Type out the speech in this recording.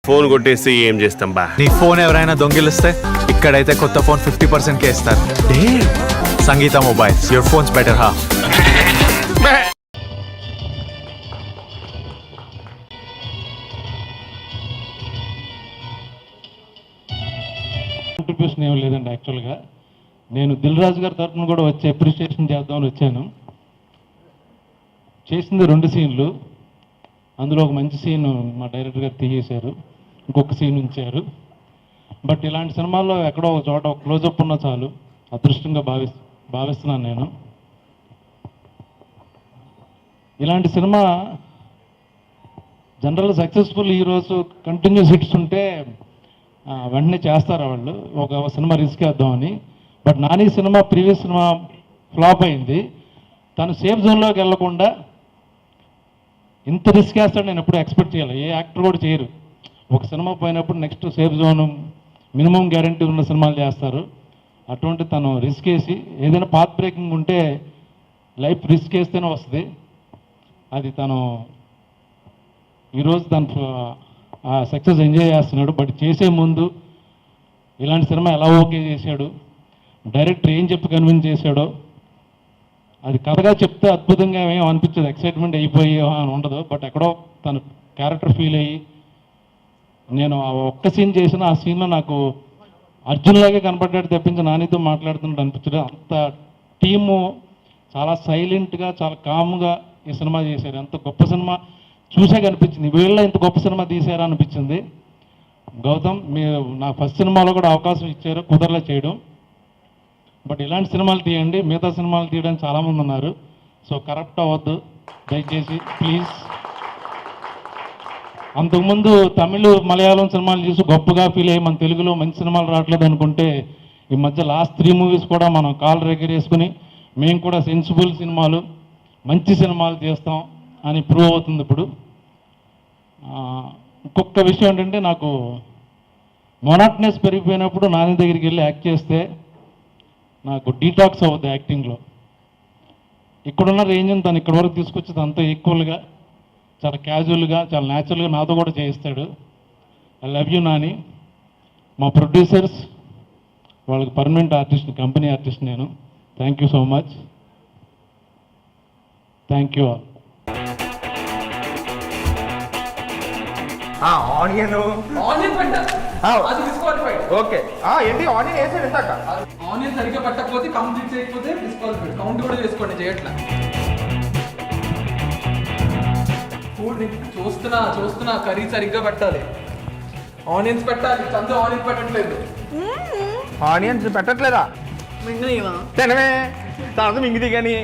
Phone కొట్టేసి ఏం చేస్తాం బా. నీ ఫోన్ ఎవరైనా దొంగిలిస్తే ఇక్కడైతే కొత్త ఫోన్ 50% కే ఇస్తారు. Sangeetha mobiles, your phones better half. Contribution ఏం లేదండి. యాక్చువల్గా నేను దిల్ రాజు గారి తరఫున కూడా వచ్చి అప్రిషియేషన్ చేద్దామని వచ్చాను. చేసింది 2 సీన్లు, అందులో ఒక మంచి సీన్ మా డైరెక్టర్ గారు తీసేశారు, ఇంకొక సీన్ ఉంచారు. బట్ ఇలాంటి సినిమాల్లో ఎక్కడో ఒక చోట ఒక క్లోజప్ ఉన్నా చాలు, అదృష్టంగా భావిస్తున్నాను నేను. ఇలాంటి cinema general successful heroes continuous hits ఉంటే వెంటనే చేస్తారు వాళ్ళు, ఒక సినిమా రిస్క్ వేద్దామని. But Nani cinema previous cinema flop అయింది. తను సేఫ్ జోన్లోకి వెళ్లకుండా ఇంత రిస్క్ వేస్తాడు నేను ఎప్పుడు ఎక్స్పెక్ట్ చేయాలి. ఏ యాక్టర్ కూడా చేయరు. ఒక సినిమా పోయినప్పుడు next safe zone minimum guarantee ఉన్న సినిమాలు చేస్తారు. అటువంటి తను రిస్క్ వేసి ఏదైనా పాత్ బ్రేకింగ్ ఉంటే లైఫ్ రిస్క్ వేస్తేనే వస్తుంది. అది తను ఈరోజు తను ఆ సక్సెస్ ఎంజాయ్ చేస్తున్నాడు. బట్ చేసే ముందు ఇలాంటి సినిమా ఎలా ఓకే చేశాడు, డైరెక్టర్ ఏం చెప్పి కన్విన్స్ చేశాడో, అది కథగా చెప్తే అద్భుతంగా ఏమీ అనిపించదు, ఎక్సైట్మెంట్ అయిపోయి అని ఉండదు. బట్ ఎక్కడో తను క్యారెక్టర్ ఫీల్ అయ్యి, నేను ఆ ఒక్క సీన్ చేసిన ఆ సీన్లో నాకు అర్జున్లాగే కనపడ్డాడు తప్పించి నానితో మాట్లాడుతున్నట్టు అనిపించడం. అంత టీము చాలా సైలెంట్గా చాలా కామ్గా ఈ సినిమా చేశారు. ఎంత గొప్ప సినిమా చూసే కనిపించింది. వీళ్ళ ఇంత గొప్ప సినిమా తీసారా అనిపించింది. గౌతమ్, మీరు నా ఫస్ట్ సినిమాలో కూడా అవకాశం ఇచ్చారు, కుదరలే చేయడం. బట్ ఇలాంటి సినిమాలు తీయండి, మిగతా సినిమాలు తీయడానికి చాలామంది ఉన్నారు. సో కరప్ట్ అవ్వద్దు దయచేసి ప్లీజ్. అంతకుముందు తమిళ మలయాళం సినిమాలు చూసి గొప్పగా ఫీల్ అయ్యి మన తెలుగులో మంచి సినిమాలు రావట్లేదు అనుకుంటే, ఈ మధ్య లాస్ట్ 3 మూవీస్ కూడా మనం కాళ్ళు రెగ్గరేసుకుని మేము కూడా సెన్సిబుల్ సినిమాలు మంచి సినిమాలు చేస్తాం అని ప్రూవ్ అవుతుంది ఇప్పుడు. ఇంకొక విషయం ఏంటంటే, నాకు మొనాట్నెస్ పెరిగిపోయినప్పుడు నాని దగ్గరికి వెళ్ళి యాక్ట్ చేస్తే నాకు డీటాక్స్ అవుద్ది యాక్టింగ్లో. ఇక్కడున్న రేంజ్ని తను ఇక్కడి వరకు తీసుకొచ్చి అంతా ఈక్వల్గా చాలా క్యాజువల్గా చాలా న్యాచురల్గా నాతో కూడా చేయిస్తాడు. I love you Nani. మా ప్రొడ్యూసర్స్, వాళ్ళకి పర్మనెంట్ ఆర్టిస్ట్, కంపెనీ ఆర్టిస్ట్ నేను. Thank you so much. Thank you all. Onion అది డిస్క్వాలిఫైడ్. ఓకే. ఏంటి ఆనియన్ వేసాడు ఇందాక? ఆనియన్ సరిగ్గా పట్టకపోతే, కంప్లీట్ చేయకపోతే డిస్క్వాలిఫైడ్. కౌంట్ కూడా చేసుకోండి, చేయట్లా. ఫుడ్ చూస్తున్నా కర్రీ సరిగ్గా పెట్టాలి, ఆనియన్స్ పెట్టాలి. చందు ఆనియన్స్ పెట్టట్లేదు. ఆనియన్స్ పెట్టట్లేదా? తినవే తర్వాత మింగిది కానీ